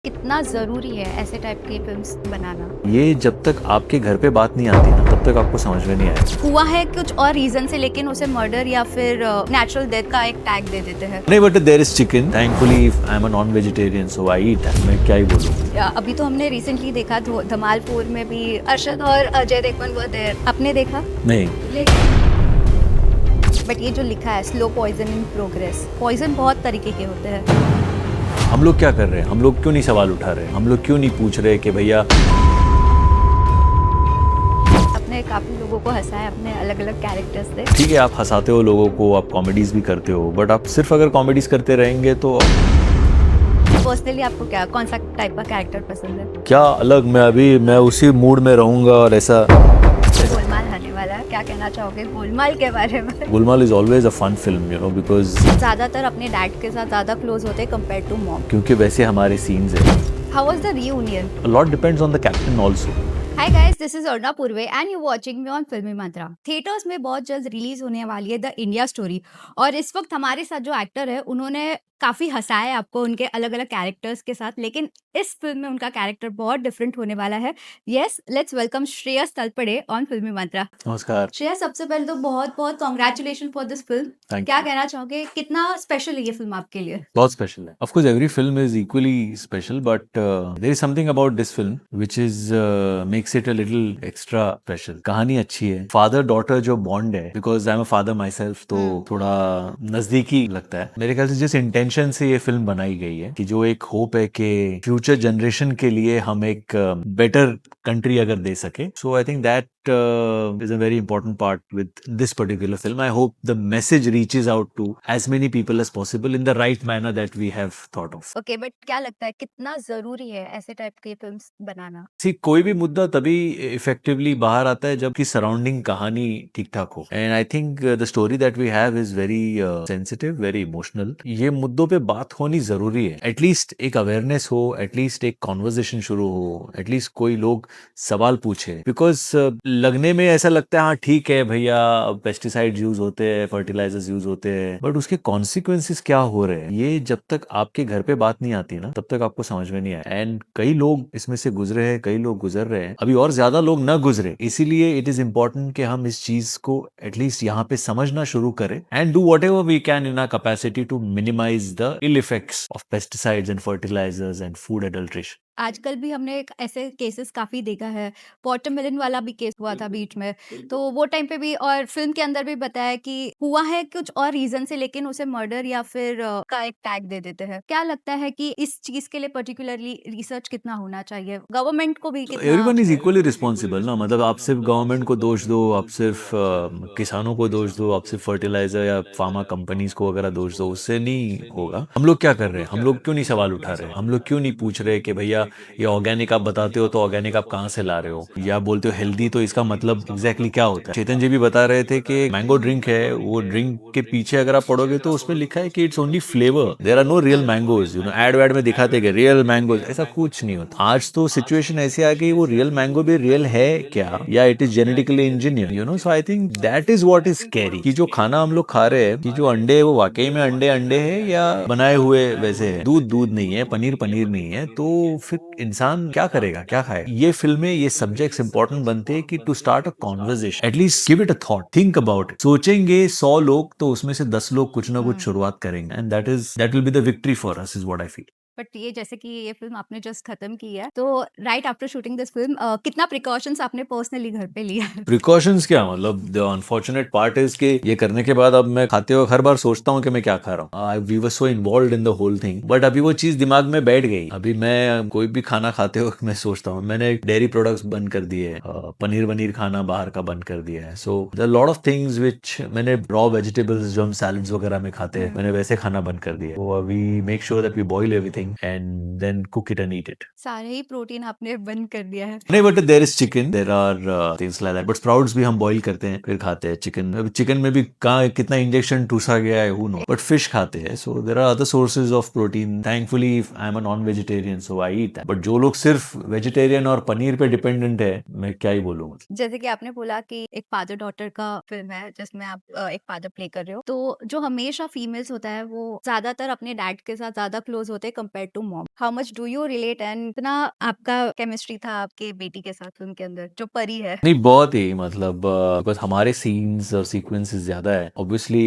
कितना ज़रूरी है ऐसे टाइप की फ़िल्म्स बनाना? ये जब तक आपके घर पे बात नहीं आती ना तब तक आपको समझ में नहीं आएगा। हुआ है कुछ और रीज़न से लेकिन उसे मर्डर या फिर नेचुरल डेथ का एक टैग दे देते हैं। नहीं but there is chicken thankfully I am a non vegetarian so I eat that. मैं क्या ही बोलूँ। अभी तो हमने रिसेंटली देखा धमाल 4 में भी अरशद और अजय देवगन वर देयर। आपने देखा? नहीं बट ये जो लिखा है slow poison in progress, poison बहुत तरीके के होते हैं। हम लोग क्या कर रहे हैं, हम लोग क्यों नहीं सवाल उठा रहे, हम लोग क्यों नहीं पूछ रहे कि भैया। आपने काफ़ी लोगों को हँसाया अपने अलग-अलग कैरेक्टर्स से। ठीक है आप हंसाते हो लोगों को, आप कॉमेडीज भी करते हो, बट आप सिर्फ अगर कॉमेडीज करते रहेंगे तो पर्सनली आपको क्या कौन सा टाइप का कैरेक्टर पसंद है? क्या अलग। मैं उसी मूड में रहूंगा और ऐसा। गोलमाल आने वाला है, क्या कहना चाहोगे गोलमाल के बारे में? Golmaal is always a fun film you know because ज़्यादातर अपने डैड के साथ ज़्यादा क्लोज होते हैं कंपेयर टू मॉम। क्योंकि वैसे हमारे सीन्स है। How was the reunion? A lot depends on the captain also. Hi guys, this is Arna Purve and you watching me on फिल्मी मंत्रा। थिएटर्स में बहुत जल्द रिलीज होने वाली है द इंडिया स्टोरी और इस वक्त हमारे साथ जो एक्टर है उन्होंने काफी हंसाया है आपको उनके अलग अलग कैरेक्टर्स के साथ, लेकिन इस फिल्म में उनका कैरेक्टर बहुत डिफरेंट होने वाला है। Yes, let's welcome Shreyas Talpade on फिल्मी मंत्रा। नमस्कार। श्रेयस, सबसे पहले तो बहुत बहुत congratulation for this film. Thank क्या यू। कहना चाहोगे, कितना स्पेशल है ये फिल्म आपके लिए? बहुत स्पेशल है। Of course every film is equally special but there is something about this film which is makes it a little extra special. कहानी अच्छी है, फादर डॉटर जो बॉन्ड है, because I am a father myself, तो थोड़ा नजदीकी लगता है मेरे ख्याल से। जिस इंटेंशन से ये फिल्म बनाई गई है कि जो एक होप है कि फ्यूचर जनरेशन के लिए हम एक बेटर कंट्री अगर दे सके, so I think that is a very important part with this particular film. I hope the message reaches out to as many people as possible in the right manner that we have thought of. Okay, but क्या लगता है कितना जरूरी है ऐसे type की films बनाना? See, कोई भी मुद्दा तभी इफेक्टिवली बाहर आता है जब की सराउंडिंग कहानी ठीक ठाक हो। And I think the story that we have is very sensitive, very emotional. ये मुद्दों पे बात होनी जरूरी है। एटलीस्ट एक अवेयरनेस हो, एटलीस्ट एक कॉन्वर्जेशन शुरू हो, एटलीस्ट कोई लोग सवाल पूछे। बिकॉज लगने में ऐसा लगता है हाँ ठीक है भैया, पेस्टिसाइड यूज होते हैं, फर्टिलाइजर्स यूज होते हैं, बट उसके कॉन्सिक्वेंसेस क्या हो रहे हैं ये जब तक आपके घर पे बात नहीं आती ना तब तक आपको समझ में नहीं आया। एंड कई लोग इसमें से गुजरे हैं, कई लोग गुजर रहे हैं, अभी और ज्यादा लोग न गुजरे। इसीलिए इट इज इंपॉर्टेंट कि हम इस चीज को एटलीस्ट यहाँ पे समझना शुरू करें and do whatever we can in our capacity to minimise the ill effects of pesticides and fertilisers and food adulteration. आजकल भी हमने एक ऐसे केसेस काफ़ी देखा है, वाटरमेलन वाला भी केस हुआ था बीच में, तो वो टाइम पे भी और फ़िल्म के अंदर भी बताया कि हुआ है कुछ और रीज़न से लेकिन उसे मर्डर या फिर का एक टैग दे देते हैं। क्या लगता है कि इस चीज़ के लिए पर्टिकुलरली रिसर्च कितना होना चाहिए? गवर्नमेंट को भी कितना? एवरीवन इज इक्वली रिस्पॉन्सिबल ना। मतलब आप सिर्फ गवर्नमेंट को दोष दो, आप सिर्फ किसानों को दोष दो, आप सिर्फ फर्टिलाइजर या फार्मा कंपनीज को वगैरह दोष दो, उससे नहीं होगा। हम लोग क्या कर रहे हैं, हम लोग क्यों नहीं सवाल उठा रहे, हम लोग क्यों नहीं पूछ रहे कि भैया ये ऑर्गेनिक आप बताते हो तो ऑर्गेनिक आप कहाँ से ला रहे हो, या बोलते हो हेल्दी तो इसका मतलब एग्जैक्टली क्या होता है। चेतन जी भी बता रहे थे कि मैंगो ड्रिंक है, वो ड्रिंक के पीछे अगर आप पढ़ोगे तो उसमें लिखा है कि it's only flavour, there are no real mangoes. You know ad वैड में दिखाते कि रियल मैंगोज, ऐसा कुछ नहीं होता। आज तो सिचुएशन ऐसी आ गई, वो रियल मैंगो भी रियल है क्या या it is genetically engineer, you know. So I think that is what is scary कि जो खाना हम लोग खा रहे हैं, कि जो अंडे है वो वाकई में अंडे अंडे है या बनाए हुए वैसे है, दूध दूध नहीं है, पनीर पनीर नहीं है, तो फिर इंसान क्या करेगा, क्या खाएगा। ये फिल्में, ये सब्जेक्ट्स इंपॉर्टेंट बनते हैं कि to start a conversation, at least give it a thought, think about it. सोचेंगे 100 लोग तो उसमें से 10 लोग कुछ ना कुछ शुरुआत करेंगे and that will be the victory for us is what I feel. But ये जैसे कि ये फ़िल्म आपने जस्ट खत्म की है, तो right after shooting this film कितना प्रिकॉशंस आपने पर्सनली घर पे लिया? प्रिकॉशंस क्या, मतलब द अनफॉर्चुनेट पार्ट इज कि ये करने के बाद अब मैं खाते हुए हर बार सोचता हूँ कि मैं क्या खा रहा हूँ। We were so involved in the whole thing, but अभी वो चीज दिमाग में बैठ गई। अभी मैं कोई भी खाना खाते हुए मैं सोचता हूँ। मैंने डेयरी प्रोडक्ट्स बंद कर दिए, पनीर वनीर खाना बाहर का बंद कर दिया है। So the lot of things which मैंने रॉ वेजिटेबल्स जो हम सैलड्स वगैरह में खाते हैं, मैंने वैसे खाना बंद कर दिया। तो we make sure that we boil everything and then cook it and eat it. सारे ही प्रोटीन आपने बंद कर दिया है। नहीं but there is chicken, there are things like that, but sprouts भी हम बॉईल करते हैं फिर खाते हैं। चिकन, चिकन में भी कहाँ कितना इंजेक्शन टूसा गया है हु नो, बट फिश खाते हैं। So there are other sources of protein. Thankfully I am a non vegetarian so I eat that. But जो लोग सिर्फ वेजिटेरियन और पनीर पे डिपेंडेंट है, मैं क्या ही बोलूँ। जैसे कि आपने बोला कि एक फादर डॉटर का फिल्म है जिसमें आप एक फादर प्ले कर रहे हो, तो जो हमेशा फीमेल्स होता है वो ज्यादातर अपने डैड के साथ ज्यादा क्लोज होते हैं compared to mom. How much do you relate and इतना आपका केमिस्ट्री था आपके बेटी के साथ फ़िल्म के अंदर, जो परी है? नहीं, बहुत ही मतलब बिकॉज़ हमारे सीन्स और सीक्वेंसेस ज़्यादा है। Obviously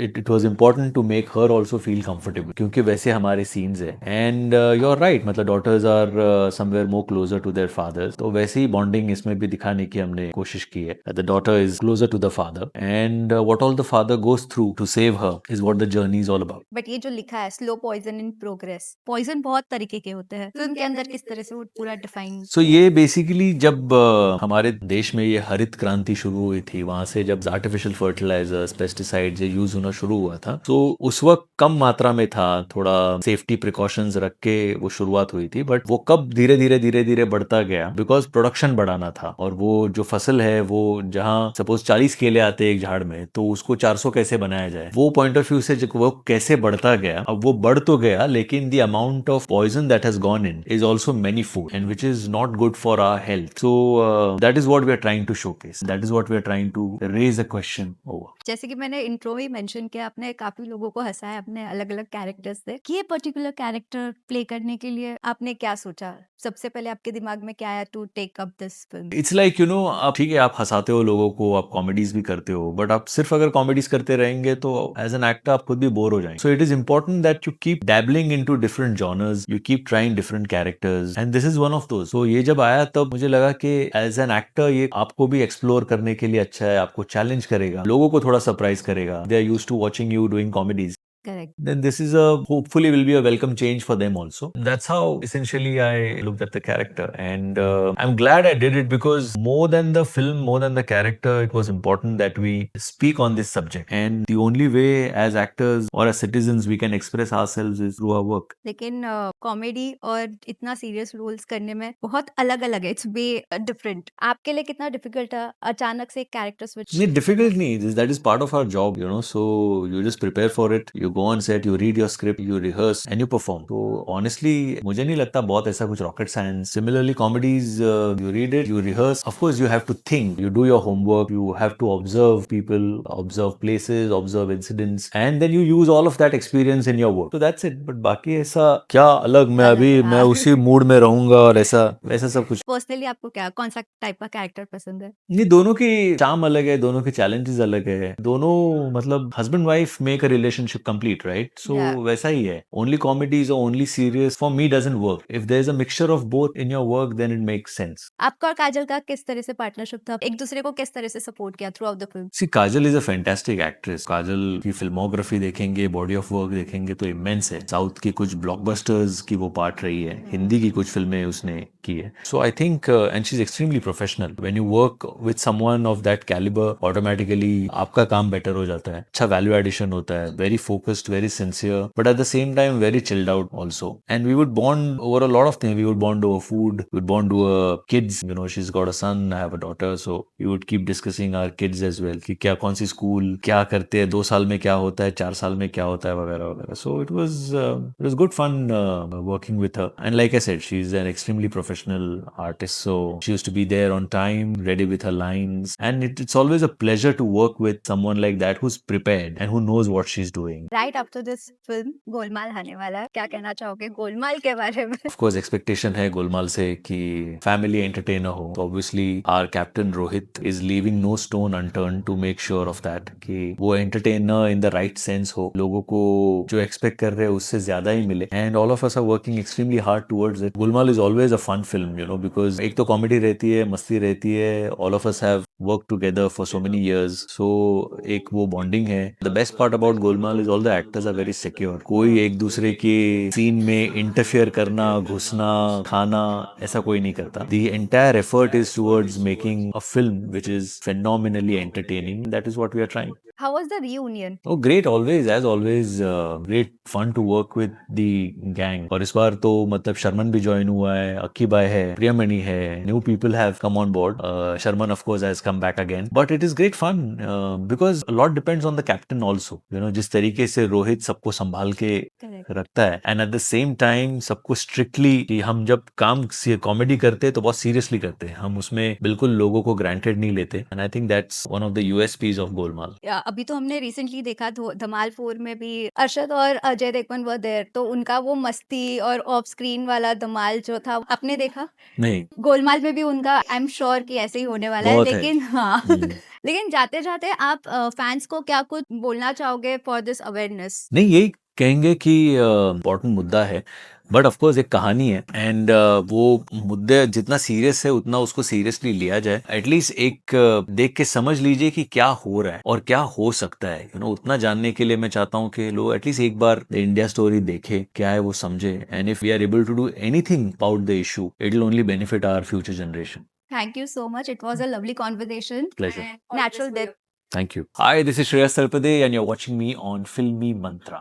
it it was important to make her also feel comfortable क्योंकि वैसे हमारे सीन्स हैं एंड यू आर राइट मतलब daughters are somewhere more closer to their fathers तो वैसे ही बॉन्डिंग इसमें भी दिखाने की हमने कोशिश की है। The daughter is closer to the father and what all the father goes through to save her is what the journey is all about. But ये जो लिखा है slow poison in progress, poison बहुत तरीके के होते हैं। फ़िल्म के अंदर किस तरह से वो पूरा डिफाइन सो ये बेसिकली जब हमारे देश में ये हरित क्रांति शुरू हुई थी वहां से जब आर्टिफिशियल फर्टिलाइजर्स पेस्टिसाइड्स ये यूज होना शुरू हुआ था तो उस वक्त कम मात्रा में था थोड़ा सेफ्टी प्रिकॉशंस रख के वो शुरुआत हुई थी बट वो कब धीरे धीरे बढ़ता गया बिकॉज प्रोडक्शन बढ़ाना था और वो जो फसल है वो जहाँ सपोज 40 केले आते हैं एक झाड़ में तो उसको 400 कैसे बनाया जाए वो पॉइंट ऑफ व्यू से जब वो कैसे बढ़ता गया अब वो बढ़ तो गया लेकिन the amount of poison that has gone in is also many food and which is not good for our health. So that is what we are trying to showcase. That is what we are trying to raise a question over. जैसे कि मैंने intro में mention किया आपने काफी लोगों को हंसाया अपने अलग-अलग कैरेक्टर्स से। ये पर्टिकुलर कैरेक्टर प्ले करने के लिए आपने क्या सोचा? सबसे पहले आपके दिमाग में क्या आया to take up this film? It's like you know आप ठीक है आप हंसाते हो लोगों को आप कॉमेडीज भी करते हो बट आप सिर्फ अगर कॉमेडीज करते रहेंगे तो एज एन एक्टर आप खुद भी बोर हो जाएंगे so it is important that you keep dabbling into different genres you keep trying different characters and this is one of those so ये जब आया तब मुझे लगा कि एज एन एक्टर ये आपको भी एक्सप्लोर करने के लिए अच्छा है आपको चैलेंज करेगा लोगों को थोड़ा सरप्राइज करेगा they are used to watching you doing comedies correct. then this is a hopefully will be a welcome change for them also. That's how essentially I looked at the character, and I'm glad I did it because more than the film, more than the character, it was important that we speak on this subject. And the only way as actors or as citizens we can express ourselves is through our work. लेकिन comedy और इतना serious roles करने में बहुत अलग-अलग है, it's way different. आपके लिए कितना डिफिकल्ट था अचानक से एक कैरेक्टर स्विच? नहीं difficult नहीं that is part of our job you know so you just prepare for it you go on set you read your script you rehearse and you perform so honestly मुझे नहीं लगता बहुत ऐसा कुछ rocket science similarly comedies you read it you rehearse of course you have to think you do your homework you have to observe people observe places observe incidents and then you use all of that experience in your work so that's it but बाकी ऐसा क्या अलग मैं अलग अभी है, मैं हाँ। उसी मूड में रहूंगा और ऐसा वैसा सब कुछ पर्सनली आपको क्या कौन सा टाइप का कैरेक्टर पसंद है? नहीं दोनों की चार्म अलग है दोनों के चैलेंजेस अलग है दोनों मतलब husband wife make a relationship complete right so Yeah. वैसा ही है ओनली कॉमेडीज और only serious for me doesn't work if there is a mixture of both in your work then it makes sense आपका और काजल का किस तरह से पार्टनरशिप था? एक दूसरे को किस तरह से सपोर्ट किया throughout the film? See Kajol is a fantastic actress Kajol की फिल्मोग्राफी देखेंगे बॉडी ऑफ वर्क देखेंगे तो इमेंस है साउथ की कुछ ब्लॉकबस्टर्स की वो पार्ट रही है हिंदी की कुछ फिल्में उसने की है so I think and she is extremely professional when you work with someone of that calibre automatically आपका काम बेटर हो जाता है अच्छा वैल्यू एडिशन होता है very focused very sincere but at the same time very chilled out also and we would bond over a lot of things we would bond over food we would bond over kids you know she is got a son I have a daughter so we would keep discussing our kids as well कि क्या कौन सी school क्या करते हैं 2 साल में क्या होता है 4 साल में क्या होता है वगैरह वगैरह so it was good fun working with her and like I said she's an extremely professional artist so she used to be there on time ready with her lines and it's always a pleasure to work with someone like that who's prepared and who knows what she's doing. Right after this film Golmaal आने वाला है, क्या कहना चाहोगे गोलमाल के बारे में? Of course expectation है गोलमाल से कि family entertainer हो तो obviously our captain Rohit is leaving no stone unturned to make sure of that कि वो entertainer in the right sense हो लोगों को जो expect कर रहे हैं उससे ज्यादा ही मिले and all of us are working extremely hard towards it. Gulmal is always a fun film you know because एक तो comedy रहती है मस्ती रहती है all of us have worked together for so many years so एक वो bonding है the best part about Golmaal is all the actors are very secure कोई एक दूसरे के सीन में इंटरफियर करना घुसना खाना ऐसा कोई नहीं करता the entire effort is towards making a film which is phenomenally entertaining that is what we are trying. How was the reunion? Oh great always as always great fun to work with the gang और इस बार तो मतलब शर्मन भी join हुआ है अक्की bye है प्रियमणि है new people have come on board Sharman of course has come back again but it is great fun because a lot depends on the captain also you know जिस तरीके से रोहित सबको संभाल के Correct. रखता है and eight the same time सबको strictly कि हम जब काम कॉमेडी करते हैं तो बहुत सीरियसली करते हैं हम उसमें बिल्कुल लोगों को ग्रांटेड नहीं लेते and I think that's one of the USPs of Golmaal. या अभी तो हमने रिसेंटली देखा धमाल 4 में भी अरशद और अजय देवगन वर देयर, तो उनका वो मस्ती और ऑफ स्क्रीन वाला धमाल जो था, आपने देखा? नहीं, गोलमाल में भी उनका आई एम श्योर कि ऐसे ही होने वाला है, बहुत है। लेकिन हाँ हुँ। लेकिन जाते-जाते आप फैन्स को क्या कुछ बोलना चाहोगे फॉर दिस अवेयरनेस? नहीं, यही कहेंगे कि इम्पोर्टेंट मुद्दा है, बट ऑफ कोर्स एक कहानी है एंड वो मुद्दे जितना सीरियस है उतना उसको सीरियसली लिया जाए। एटलीस्ट एक देख के समझ लीजिए कि क्या हो रहा है और क्या हो सकता है, यू नो उतना जानने के लिए मैं चाहता हूँ कि लोग एटलीस्ट एक बार द इंडिया स्टोरी देखें, क्या है वो समझे and if we are able to do anything about the issue, it will only benefit our future generation. Thank you so much. It was a lovely conversation. Pleasure. And natural death. Thank you. Hi, this is Shreyas Talpade and you're watching me on Filmy Mantra.